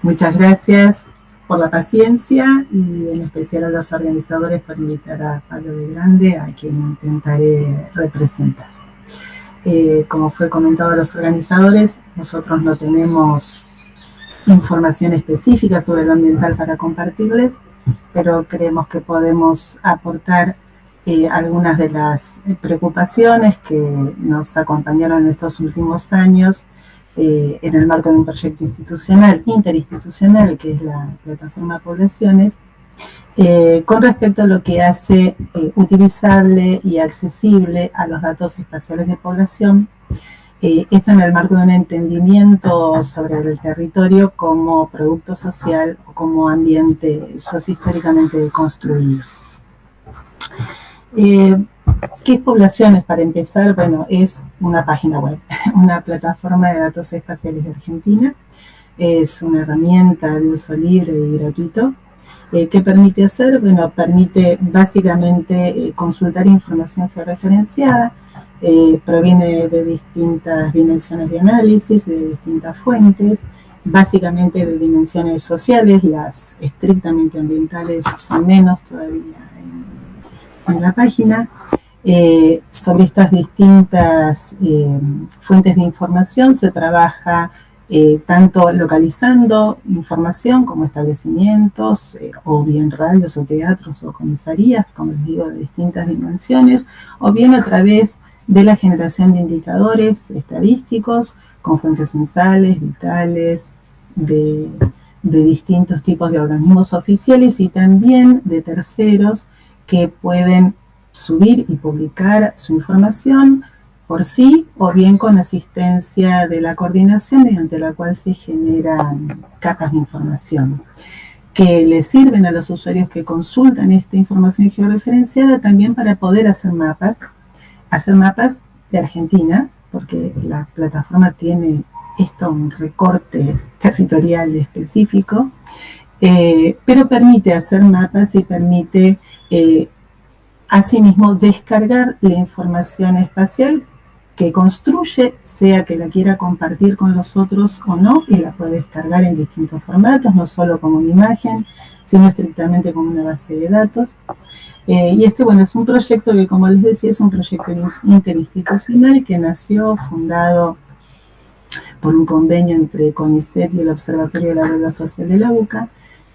Muchas gracias por la paciencia y en especial a los organizadores por invitar a Pablo de Grande, a quien intentaré representar. Como fue comentado a los organizadores, nosotros no tenemos información específica sobre lo ambiental para compartirles, pero creemos que podemos aportar algunas de las preocupaciones que nos acompañaron en estos últimos años en el marco de un proyecto institucional, interinstitucional, que es la Plataforma Poblaciones, con respecto a lo que hace utilizable y accesible a los datos espaciales de población, esto en el marco de un entendimiento sobre el territorio como producto social o como ambiente sociohistóricamente construido. ¿Qué es Poblaciones? Para empezar, bueno, es una página web, una plataforma de datos espaciales de Argentina. Es una herramienta de uso libre y gratuito. ¿Qué permite hacer? Bueno, permite básicamente consultar información georreferenciada, proviene de distintas dimensiones de análisis, de distintas fuentes, básicamente de dimensiones sociales, las estrictamente ambientales son menos todavía en la página. Sobre estas distintas fuentes de información se trabaja tanto localizando información como establecimientos o bien radios o teatros o comisarías, como les digo, de distintas dimensiones, o bien a través de la generación de indicadores estadísticos con fuentes censales, vitales, de distintos tipos de organismos oficiales y también de terceros que pueden subir y publicar su información por sí o bien con asistencia de la coordinación mediante la cual se generan capas de información que les sirven a los usuarios que consultan esta información georreferenciada también para poder hacer mapas de Argentina, porque la plataforma tiene esto, un recorte territorial específico, pero permite hacer mapas y permite asimismo descargar la información espacial que construye, sea que la quiera compartir con los otros o no, y la puede descargar en distintos formatos, no solo como una imagen, sino estrictamente como una base de datos. Y este, bueno, es un proyecto que, como les decía, es un proyecto interinstitucional que nació, fundado por un convenio entre CONICET y el Observatorio de la Deuda Social de la UCA,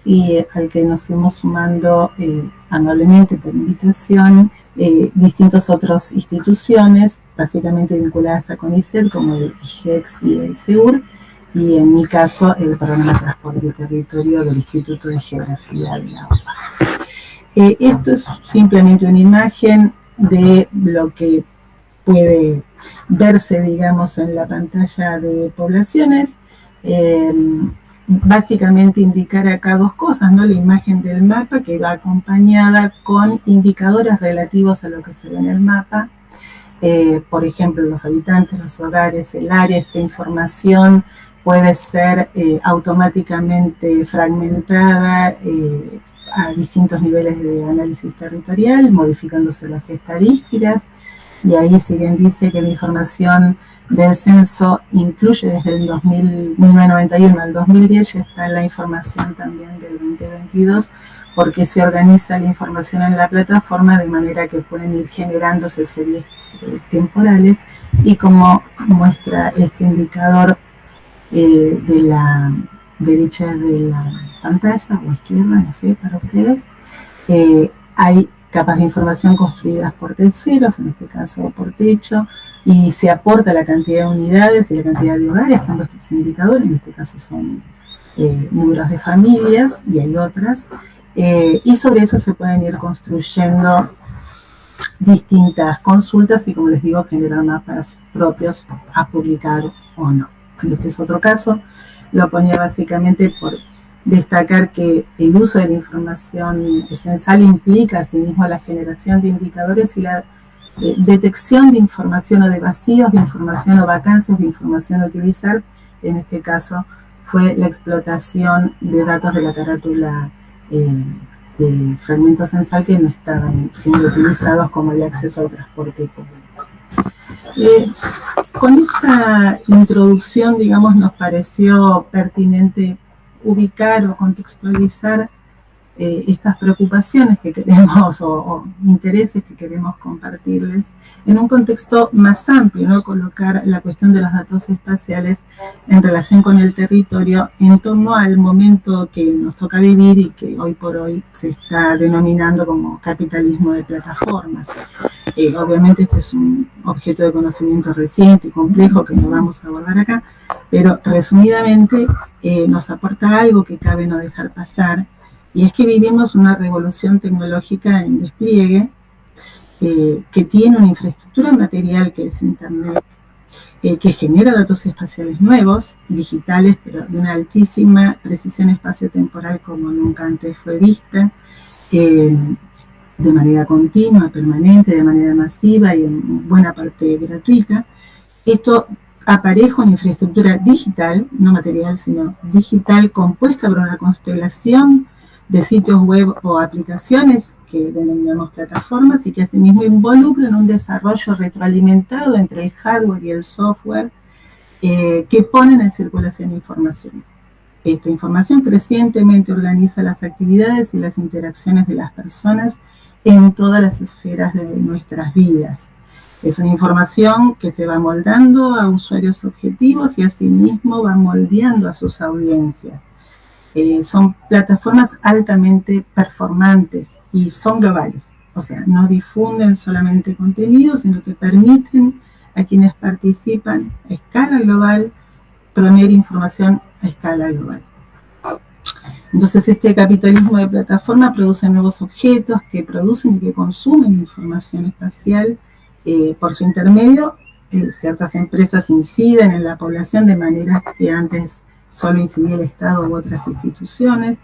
y al que nos fuimos sumando amablemente por invitación distintas otras instituciones, básicamente vinculadas a CONICET, como el IGEX y el SEUR, y en mi caso el Programa de Transporte y Territorio del Instituto de Geografía de la UBA. Esto es simplemente una imagen de lo que puede verse, digamos, en la pantalla de Poblaciones. Básicamente indicar acá dos cosas, ¿no? La imagen del mapa que va acompañada con indicadores relativos a lo que se ve en el mapa. Por ejemplo, los habitantes, los hogares, el área. Esta información puede ser automáticamente fragmentada a distintos niveles de análisis territorial, modificándose las estadísticas. Y ahí, si bien dice que la información del censo incluye desde el 1991 al 2010, ya está la información también del 2022, porque se organiza la información en la plataforma de manera que pueden ir generándose series temporales, y como muestra este indicador de la derecha de la pantalla, o izquierda, no sé, para ustedes, hay capas de información construidas por terceros, en este caso por techo, y se aporta la cantidad de unidades y la cantidad de hogares que han puesto ese indicador, en este caso son números de familias, y hay otras, y sobre eso se pueden ir construyendo distintas consultas y, como les digo, generar mapas propios a publicar o no. Este es otro caso, lo ponía básicamente por destacar que el uso de la información censal implica asimismo la generación de indicadores y la detección de información o de vacíos de información o vacancias de información a utilizar. En este caso fue la explotación de datos de la carátula de fragmento censal que no estaban siendo utilizados, como el acceso al transporte público. Con esta introducción, digamos, nos pareció pertinente ubicar o contextualizar estas preocupaciones que queremos o intereses que queremos compartirles en un contexto más amplio, ¿no? Colocar la cuestión de los datos espaciales en relación con el territorio en torno al momento que nos toca vivir y que hoy por hoy se está denominando como capitalismo de plataformas. Obviamente este es un objeto de conocimiento reciente y complejo que no vamos a abordar acá, pero resumidamente nos aporta algo que cabe no dejar pasar, y es que vivimos una revolución tecnológica en despliegue que tiene una infraestructura material que es Internet, que genera datos espaciales nuevos, digitales, pero de una altísima precisión espaciotemporal como nunca antes fue vista, de manera continua, permanente, de manera masiva y en buena parte gratuita. Esto aparejo en infraestructura digital, no material, sino digital, compuesta por una constelación de sitios web o aplicaciones que denominamos plataformas y que asimismo involucran un desarrollo retroalimentado entre el hardware y el software que ponen en circulación información. Esta información crecientemente organiza las actividades y las interacciones de las personas en todas las esferas de nuestras vidas. Es una información que se va moldando a usuarios objetivos y asimismo va moldeando a sus audiencias. Son plataformas altamente performantes y son globales, o sea, no difunden solamente contenido, sino que permiten a quienes participan a escala global proveer información a escala global. Entonces este capitalismo de plataforma produce nuevos objetos que producen y que consumen información espacial. Por su intermedio, ciertas empresas inciden en la población de manera que antes solo incidía el Estado u otras instituciones.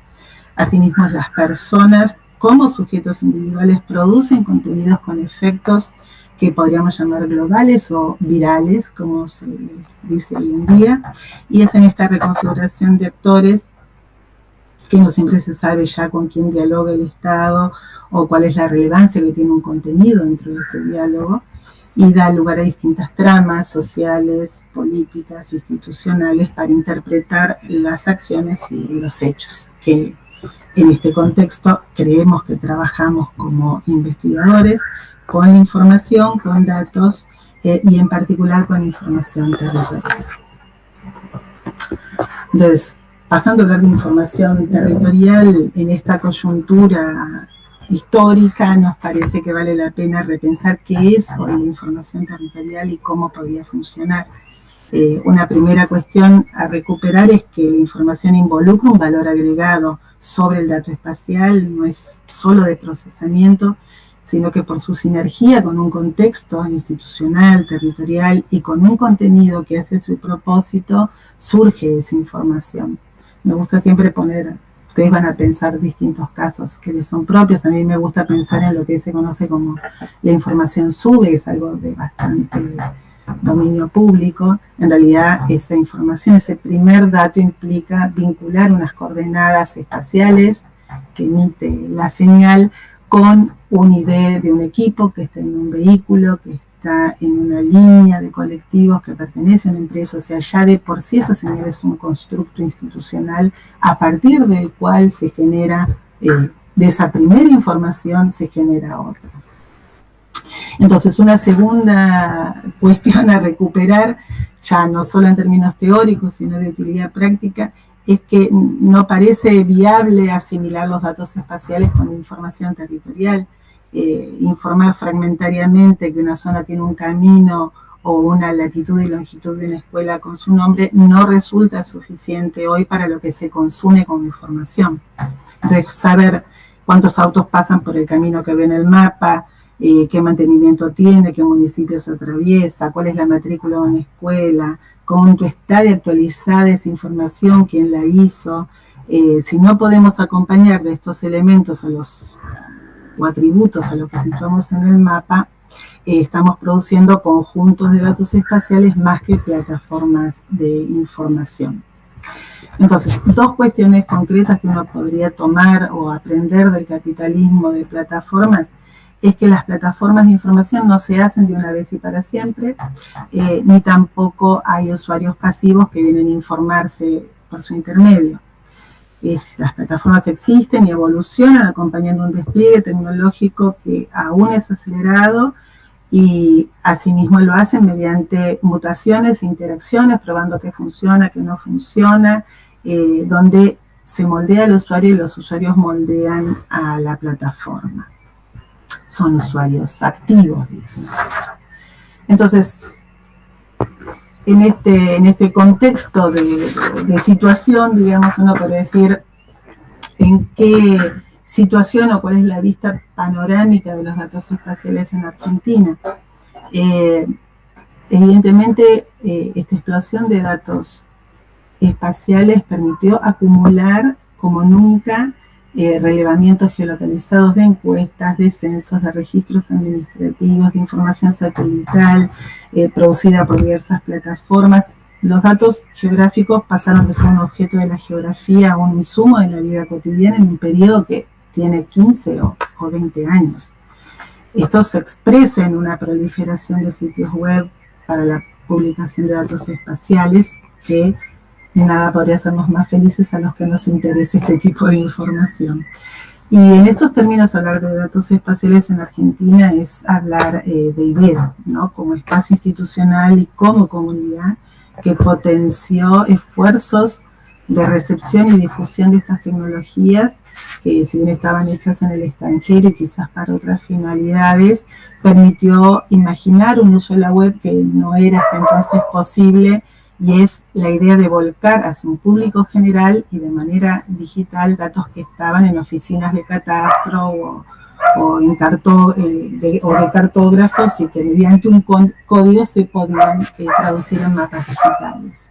Asimismo, las personas como sujetos individuales producen contenidos con efectos que podríamos llamar globales o virales, como se dice hoy en día, y es en esta reconfiguración de actores que no siempre se sabe ya con quién dialoga el Estado o cuál es la relevancia que tiene un contenido dentro de ese diálogo, y da lugar a distintas tramas sociales, políticas, institucionales para interpretar las acciones y los hechos que en este contexto creemos que trabajamos como investigadores con información, con datos y en particular con información territorial. Entonces, pasando a hablar de información territorial en esta coyuntura histórica, nos parece que vale la pena repensar qué es hoy la información territorial y cómo podría funcionar. Una primera cuestión a recuperar es que la información involucra un valor agregado sobre el dato espacial, no es solo de procesamiento, sino que por su sinergia con un contexto institucional, territorial y con un contenido que hace su propósito, surge esa información. Me gusta siempre poner, ustedes van a pensar distintos casos que les son propios, a mí me gusta pensar en lo que se conoce como la información sube, es algo de bastante dominio público. En realidad esa información, ese primer dato implica vincular unas coordenadas espaciales que emite la señal con un ID de un equipo que está en un vehículo, que está en una línea de colectivos que pertenece a una empresa. O sea, ya de por sí esa señal es un constructo institucional a partir del cual se genera, de esa primera información se genera otra. Entonces, una segunda cuestión a recuperar, ya no solo en términos teóricos, sino de utilidad práctica, es que no parece viable asimilar los datos espaciales con información territorial. Informar fragmentariamente que una zona tiene un camino o una latitud y longitud de una escuela con su nombre no resulta suficiente hoy para lo que se consume como información. Entonces, saber cuántos autos pasan por el camino que ve en el mapa, qué mantenimiento tiene, qué municipios atraviesa, cuál es la matrícula de una escuela, cómo está de actualizada esa información, quién la hizo. Si no podemos acompañar de estos elementos o atributos a lo que situamos en el mapa, estamos produciendo conjuntos de datos espaciales más que plataformas de información. Entonces, dos cuestiones concretas que uno podría tomar o aprender del capitalismo de plataformas es que las plataformas de información no se hacen de una vez y para siempre, ni tampoco hay usuarios pasivos que vienen a informarse por su intermedio. Las plataformas existen y evolucionan acompañando un despliegue tecnológico que aún es acelerado y asimismo lo hacen mediante mutaciones e interacciones, probando qué funciona, qué no funciona, donde se moldea al usuario y los usuarios moldean a la plataforma. Son usuarios activos, digamos. Entonces, en este contexto de situación, digamos, uno puede decir en qué situación o cuál es la vista panorámica de los datos espaciales en Argentina. Evidentemente, esta explosión de datos espaciales permitió acumular como nunca relevamientos geolocalizados de encuestas, de censos, de registros administrativos, de información satelital producida por diversas plataformas. Los datos geográficos pasaron de ser un objeto de la geografía a un insumo de la vida cotidiana en un periodo que tiene 15 o 20 años. Esto se expresa en una proliferación de sitios web para la publicación de datos espaciales que nada podría hacernos más felices a los que nos interese este tipo de información. Y en estos términos, hablar de datos espaciales en Argentina es hablar de Ibero, ¿no? Como espacio institucional y como comunidad que potenció esfuerzos de recepción y difusión de estas tecnologías que, si bien estaban hechas en el extranjero y quizás para otras finalidades, permitió imaginar un uso de la web que no era hasta entonces posible, y es la idea de volcar hacia un público general y de manera digital datos que estaban en oficinas de catastro o de cartógrafos y que mediante un código se podían traducir en mapas digitales.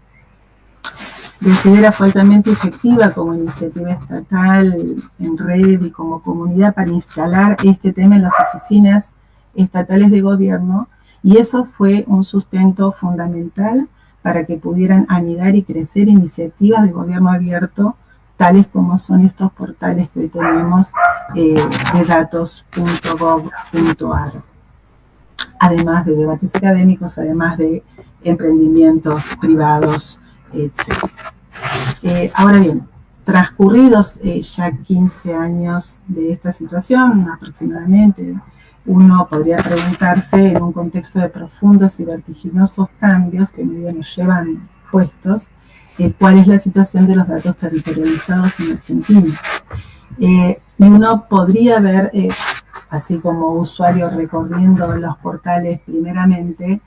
Considera fue altamente efectiva como iniciativa estatal en red y como comunidad para instalar este tema en las oficinas estatales de gobierno, y eso fue un sustento fundamental para que pudieran anidar y crecer iniciativas de gobierno abierto, tales como son estos portales que hoy tenemos de datos.gov.ar. Además de debates académicos, además de emprendimientos privados, etc. Ahora bien, transcurridos ya 15 años de esta situación, aproximadamente, uno podría preguntarse, en un contexto de profundos y vertiginosos cambios que medio nos llevan puestos, cuál es la situación de los datos territorializados en Argentina. Y uno podría ver, así como usuario recorriendo los portales primeramente,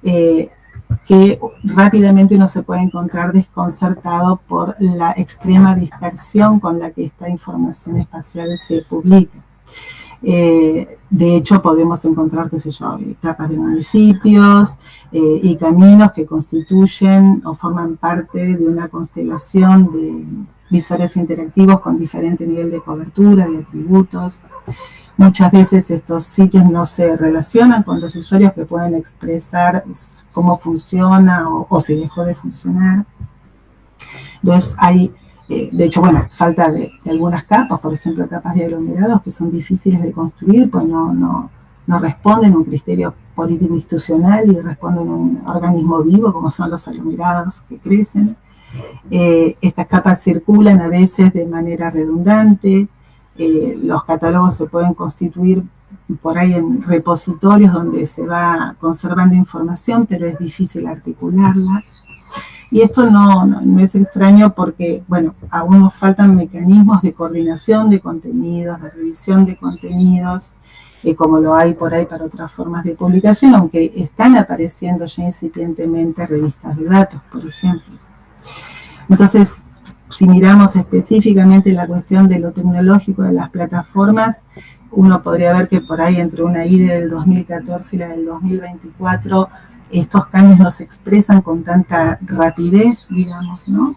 que rápidamente uno se puede encontrar desconcertado por la extrema dispersión con la que esta información espacial se publica. De hecho, podemos encontrar, qué sé yo, capas de municipios y caminos que constituyen o forman parte de una constelación de visores interactivos con diferente nivel de cobertura, de atributos. Muchas veces estos sitios no se relacionan con los usuarios que pueden expresar cómo funciona o si dejó de funcionar. Entonces hay, de hecho, bueno, falta de algunas capas, por ejemplo, capas de aglomerados que son difíciles de construir, pues no responden a un criterio político institucional y responden a un organismo vivo, como son los aglomerados que crecen. Estas capas circulan a veces de manera redundante. Los catálogos se pueden constituir por ahí en repositorios donde se va conservando información, pero es difícil articularla. Y esto no es extraño porque, bueno, aún nos faltan mecanismos de coordinación de contenidos, de revisión de contenidos, como lo hay por ahí para otras formas de publicación, aunque están apareciendo ya incipientemente revistas de datos, por ejemplo. Entonces, si miramos específicamente la cuestión de lo tecnológico de las plataformas, uno podría ver que por ahí entre una IDE del 2014 y la del 2024, estos cambios no se expresan con tanta rapidez, digamos, ¿no?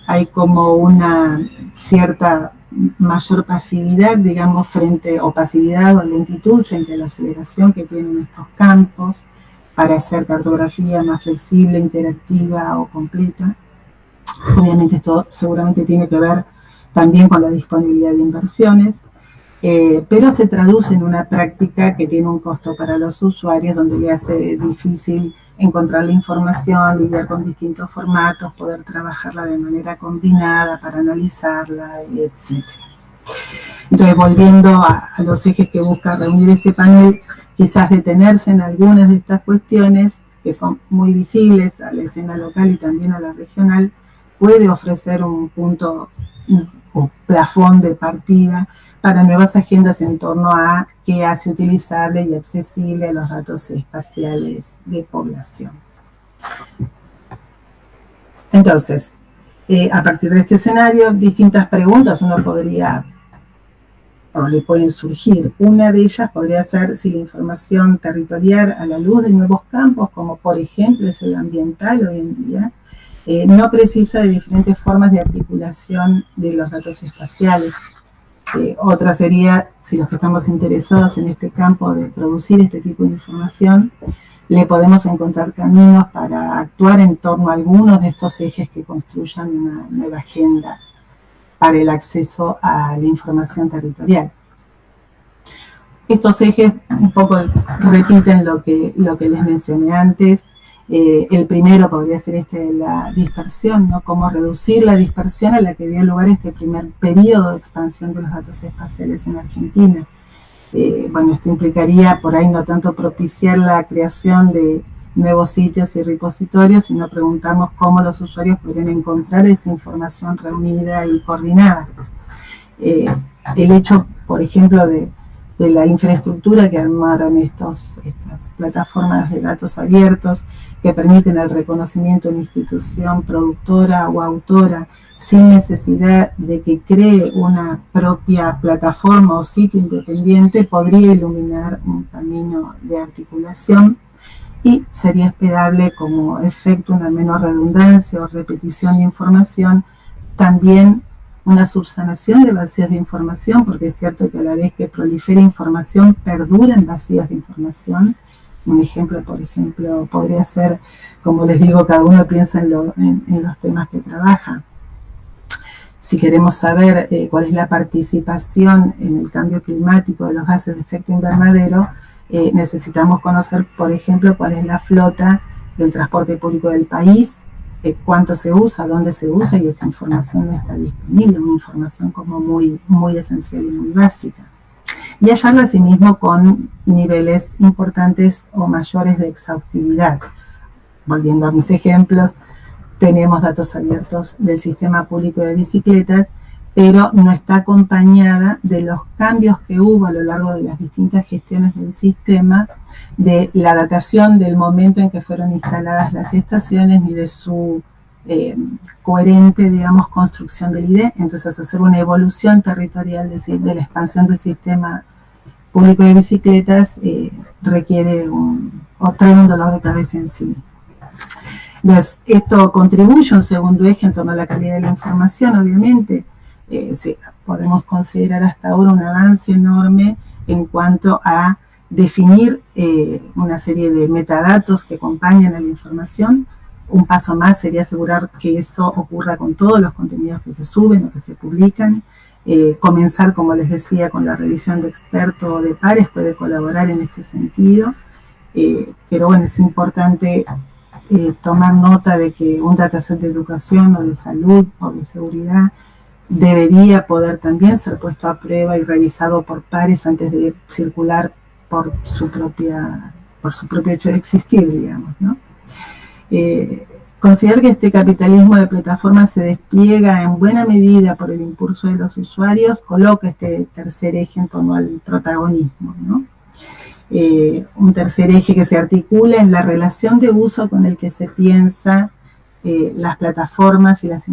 Hay como una cierta mayor pasividad, digamos, o pasividad o lentitud frente a la aceleración que tienen estos campos para hacer cartografía más flexible, interactiva o completa. Obviamente esto seguramente tiene que ver también con la disponibilidad de inversiones, pero se traduce en una práctica que tiene un costo para los usuarios, donde le hace difícil encontrar la información, lidiar con distintos formatos, poder trabajarla de manera combinada para analizarla, etc. Entonces, volviendo a los ejes que busca reunir este panel, quizás detenerse en algunas de estas cuestiones que son muy visibles a la escena local y también a la regional, puede ofrecer un punto o plafón de partida para nuevas agendas en torno a qué hace utilizable y accesible los datos espaciales de población. Entonces, a partir de este escenario, distintas preguntas uno podría o le pueden surgir. Una de ellas podría ser si la información territorial a la luz de nuevos campos, como por ejemplo es el ambiental hoy en día, no precisa de diferentes formas de articulación de los datos espaciales. Otra sería, si los que estamos interesados en este campo de producir este tipo de información, le podemos encontrar caminos para actuar en torno a algunos de estos ejes que construyan una nueva agenda para el acceso a la información territorial. Estos ejes un poco repiten lo que les mencioné antes. El primero podría ser este de la dispersión, ¿no? Cómo reducir la dispersión a la que dio lugar este primer periodo de expansión de los datos espaciales en Argentina. Bueno, esto implicaría por ahí no tanto propiciar la creación de nuevos sitios y repositorios, sino preguntarnos cómo los usuarios podrían encontrar esa información reunida y coordinada. El hecho, por ejemplo, de la infraestructura que armaron estas plataformas de datos abiertos que permiten el reconocimiento de una institución productora o autora sin necesidad de que cree una propia plataforma o sitio independiente, podría iluminar un camino de articulación y sería esperable como efecto una menor redundancia o repetición de información, también una subsanación de vacíos de información, porque es cierto que a la vez que prolifera información, perduran vacíos de información. Un ejemplo, por ejemplo, podría ser, como les digo, cada uno piensa en los temas que trabaja. Si queremos saber cuál es la participación en el cambio climático de los gases de efecto invernadero, necesitamos conocer, por ejemplo, cuál es la flota del transporte público del país, cuánto se usa, dónde se usa, y esa información no está disponible, una información como muy, muy esencial y muy básica. Y hallarla asimismo con niveles importantes o mayores de exhaustividad. Volviendo a mis ejemplos, tenemos datos abiertos del sistema público de bicicletas, pero no está acompañada de los cambios que hubo a lo largo de las distintas gestiones del sistema, de la datación del momento en que fueron instaladas las estaciones, ni de su coherente, digamos, construcción del ID. Entonces, hacer una evolución territorial de la expansión del sistema público de bicicletas requiere o trae un dolor de cabeza en sí. Entonces, esto contribuye a un segundo eje en torno a la calidad de la información, obviamente. Sí, podemos considerar hasta ahora un avance enorme en cuanto a definir una serie de metadatos que acompañan a la información. Un paso más sería asegurar que eso ocurra con todos los contenidos que se suben o que se publican. Comenzar, como les decía, con la revisión de expertos o de pares puede colaborar en este sentido. Pero bueno, es importante tomar nota de que un dataset de educación o de salud o de seguridad debería poder también ser puesto a prueba y revisado por pares antes de circular por su propio hecho de existir, digamos, ¿no? Considerar que este capitalismo de plataformas se despliega en buena medida por el impulso de los usuarios, coloca este tercer eje en torno al protagonismo, ¿no? Un tercer eje que se articula en la relación de uso con el que se piensa las plataformas y las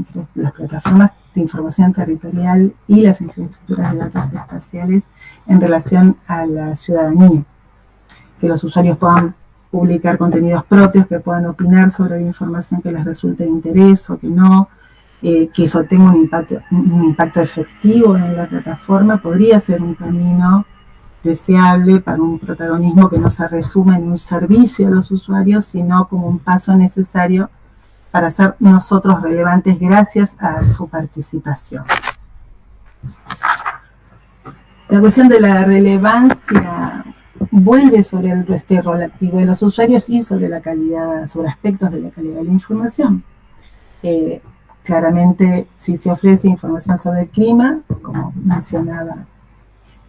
plataformas de información territorial y las infraestructuras de datos espaciales en relación a la ciudadanía. Que los usuarios puedan publicar contenidos propios, que puedan opinar sobre la información que les resulte de interés o que no, que eso tenga un impacto efectivo en la plataforma, podría ser un camino deseable para un protagonismo que no se resume en un servicio a los usuarios, sino como un paso necesario para ser nosotros relevantes gracias a su participación. La cuestión de la relevancia vuelve sobre este rol activo de los usuarios y sobre la calidad, sobre aspectos de la calidad de la información. Claramente, si se ofrece información sobre el clima, como mencionaba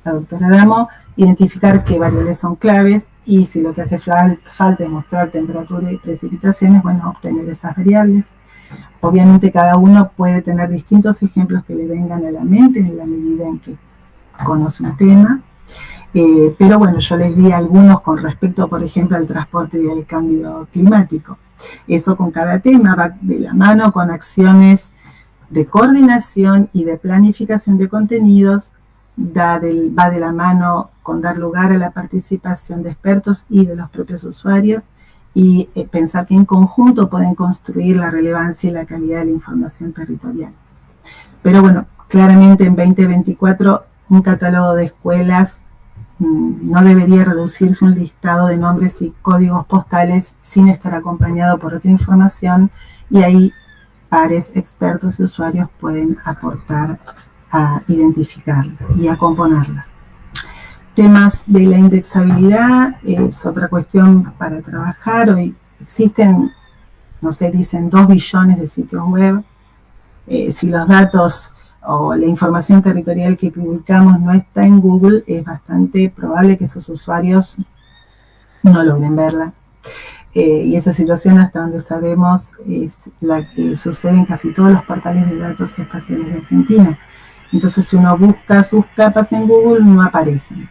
la doctora Adamo, identificar qué variables son claves y si lo que hace falta es mostrar temperatura y precipitaciones, bueno, obtener esas variables. Obviamente cada uno puede tener distintos ejemplos que le vengan a la mente en la medida en que conoce un tema, pero bueno, yo les di algunos con respecto, por ejemplo, al transporte y al cambio climático. Eso con cada tema va de la mano con acciones de coordinación y de planificación de contenidos, va de la mano con dar lugar a la participación de expertos y de los propios usuarios y pensar que en conjunto pueden construir la relevancia y la calidad de la información territorial. Pero bueno, claramente en 2024 un catálogo de escuelas no debería reducirse un listado de nombres y códigos postales sin estar acompañado por otra información, y ahí pares, expertos y usuarios pueden aportar a identificarla y a componerla. Temas de la indexabilidad es otra cuestión para trabajar. Hoy existen, no sé, dicen 2 billones de sitios web. Si los datos o la información territorial que publicamos no está en Google, es bastante probable que esos usuarios no logren verla. Y esa situación, hasta donde sabemos, es la que sucede en casi todos los portales de datos espaciales de Argentina. Entonces, si uno busca sus capas en Google, no aparecen.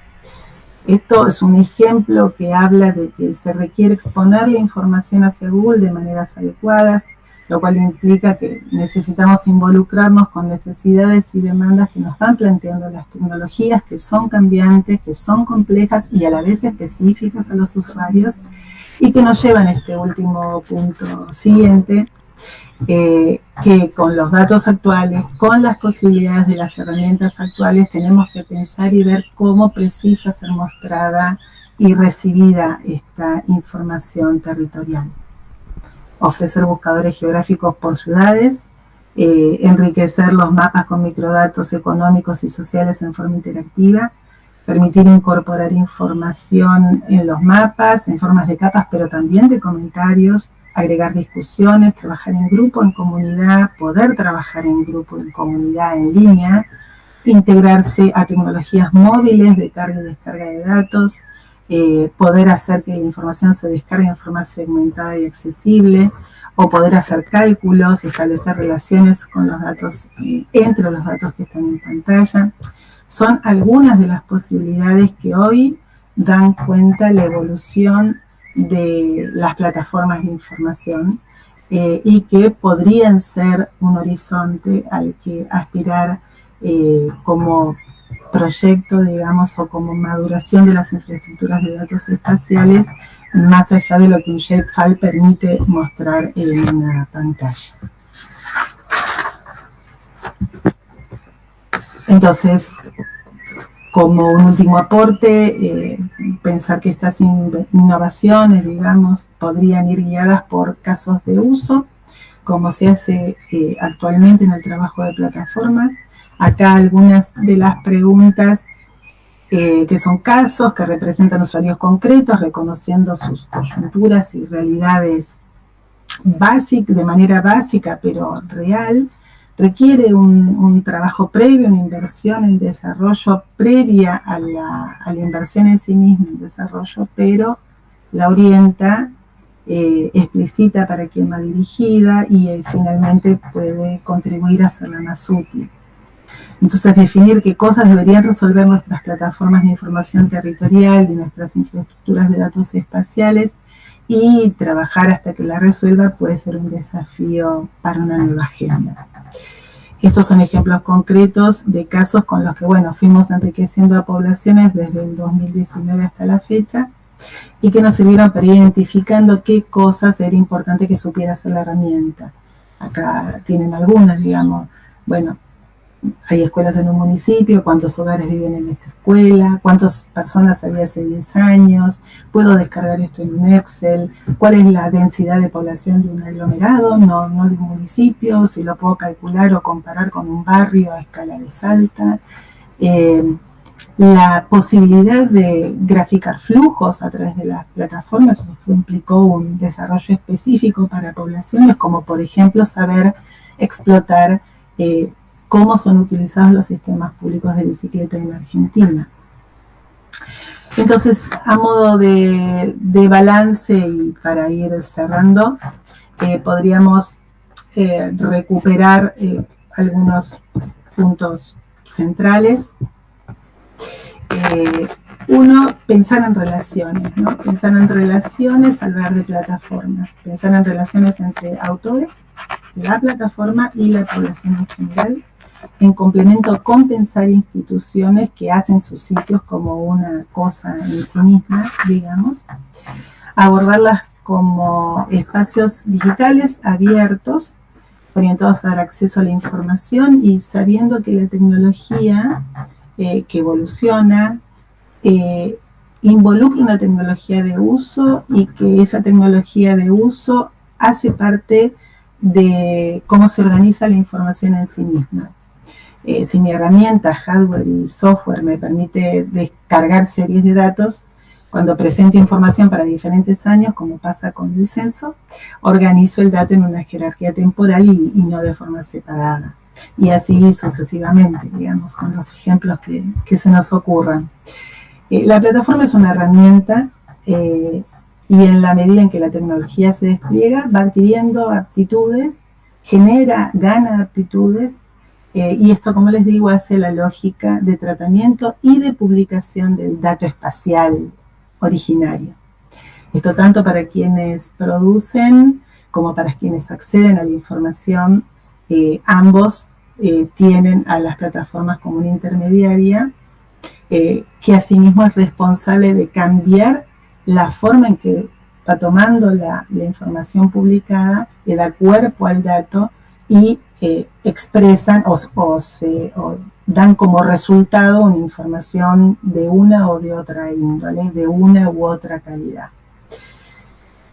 Esto es un ejemplo que habla de que se requiere exponer la información hacia Google de maneras adecuadas, lo cual implica que necesitamos involucrarnos con necesidades y demandas que nos van planteando las tecnologías, que son cambiantes, que son complejas y a la vez específicas a los usuarios, y que nos llevan a este último punto siguiente, que con los datos actuales, con las posibilidades de las herramientas actuales, tenemos que pensar y ver cómo precisa ser mostrada y recibida esta información territorial. Ofrecer buscadores geográficos por ciudades, enriquecer los mapas con microdatos económicos y sociales en forma interactiva, permitir incorporar información en los mapas, en formas de capas, pero también de comentarios, agregar discusiones, trabajar en grupo, en comunidad, poder trabajar en grupo, en comunidad, en línea, integrarse a tecnologías móviles de carga y descarga de datos, poder hacer que la información se descargue en forma segmentada y accesible, o poder hacer cálculos, establecer relaciones con los datos, entre los datos que están en pantalla. Son algunas de las posibilidades que hoy dan cuenta la evolución de las plataformas de información y que podrían ser un horizonte al que aspirar como proyecto, digamos, o como maduración de las infraestructuras de datos espaciales, más allá de lo que un shapefile permite mostrar en una pantalla. Entonces, como un último aporte, pensar que estas innovaciones, digamos, podrían ir guiadas por casos de uso, como se hace actualmente en el trabajo de plataformas. Acá algunas de las preguntas que son casos que representan usuarios concretos, reconociendo sus coyunturas y realidades de manera básica, pero real. Requiere un trabajo previo, una inversión en desarrollo previa a la inversión en sí misma en desarrollo, pero la orienta, explicita para quién va dirigida y finalmente puede contribuir a hacerla más útil. Entonces, definir qué cosas deberían resolver nuestras plataformas de información territorial y nuestras infraestructuras de datos espaciales y trabajar hasta que la resuelva puede ser un desafío para una nueva agenda. Estos son ejemplos concretos de casos con los que, bueno, fuimos enriqueciendo a poblaciones desde el 2019 hasta la fecha y que nos sirvieron para ir identificando qué cosas era importante que supiera hacer la herramienta. Acá tienen algunas, digamos, bueno, hay escuelas en un municipio, cuántos hogares viven en esta escuela, cuántas personas había hace 10 años, puedo descargar esto en un Excel, cuál es la densidad de población de un aglomerado, no de un municipio, si lo puedo calcular o comparar con un barrio a escala de Salta, la posibilidad de graficar flujos a través de las plataformas. Eso implicó un desarrollo específico para poblaciones, como por ejemplo saber explotar cómo son utilizados los sistemas públicos de bicicleta en Argentina. Entonces, a modo de balance y para ir cerrando, podríamos recuperar algunos puntos centrales. Uno, pensar en relaciones, ¿no? Pensar en relaciones al hablar de plataformas, pensar en relaciones entre autores, la plataforma y la población en general, en complemento con pensar instituciones que hacen sus sitios como una cosa en sí misma, digamos, abordarlas como espacios digitales abiertos, orientados a dar acceso a la información y sabiendo que la tecnología que evoluciona involucra una tecnología de uso y que esa tecnología de uso hace parte de cómo se organiza la información en sí misma. Si mi herramienta, hardware y software me permite descargar series de datos, cuando presento información para diferentes años, como pasa con el censo, organizo el dato en una jerarquía temporal y no de forma separada. Y así sucesivamente, digamos, con los ejemplos que se nos ocurran. La plataforma es una herramienta y en la medida en que la tecnología se despliega, va adquiriendo aptitudes, gana aptitudes, y esto, como les digo, hace la lógica de tratamiento y de publicación del dato espacial originario. Esto tanto para quienes producen como para quienes acceden a la información, ambos tienen a las plataformas como una intermediaria que asimismo es responsable de cambiar la forma en que va tomando la información publicada, le da cuerpo al dato y expresan o dan como resultado una información de una o de otra índole, de una u otra calidad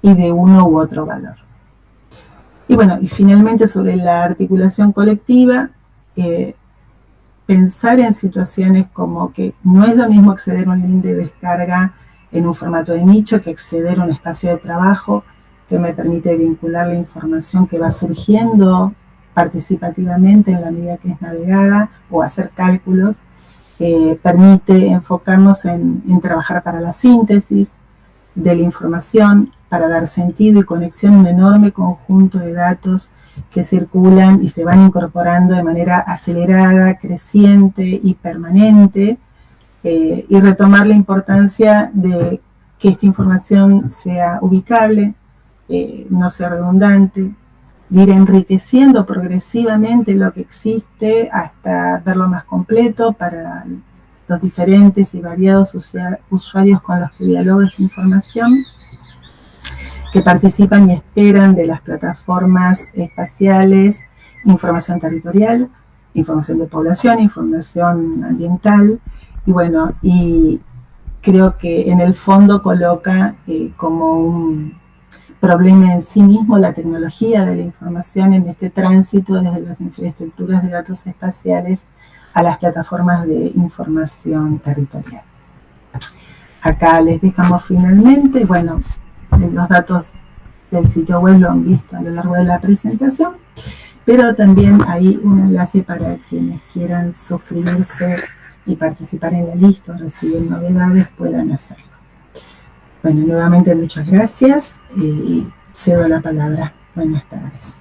y de uno u otro valor. Y bueno, y finalmente sobre la articulación colectiva, pensar en situaciones como que no es lo mismo acceder a un link de descarga en un formato de nicho que acceder a un espacio de trabajo que me permite vincular la información que va surgiendo participativamente en la medida que es navegada o hacer cálculos, permite enfocarnos en trabajar para la síntesis de la información, para dar sentido y conexión a un enorme conjunto de datos que circulan y se van incorporando de manera acelerada, creciente y permanente, y retomar la importancia de que esta información sea ubicable, no sea redundante, de ir enriqueciendo progresivamente lo que existe hasta verlo más completo para los diferentes y variados usuarios con los que dialoga esta información, que participan y esperan de las plataformas espaciales, información territorial, información de población, información ambiental, y bueno, y creo que en el fondo coloca como un problema en sí mismo la tecnología de la información en este tránsito desde las infraestructuras de datos espaciales a las plataformas de información territorial. Acá les dejamos finalmente, bueno, los datos del sitio web lo han visto a lo largo de la presentación, pero también hay un enlace para quienes quieran suscribirse y participar en la lista o recibir novedades, puedan hacerlo. Bueno, nuevamente muchas gracias y cedo la palabra. Buenas tardes.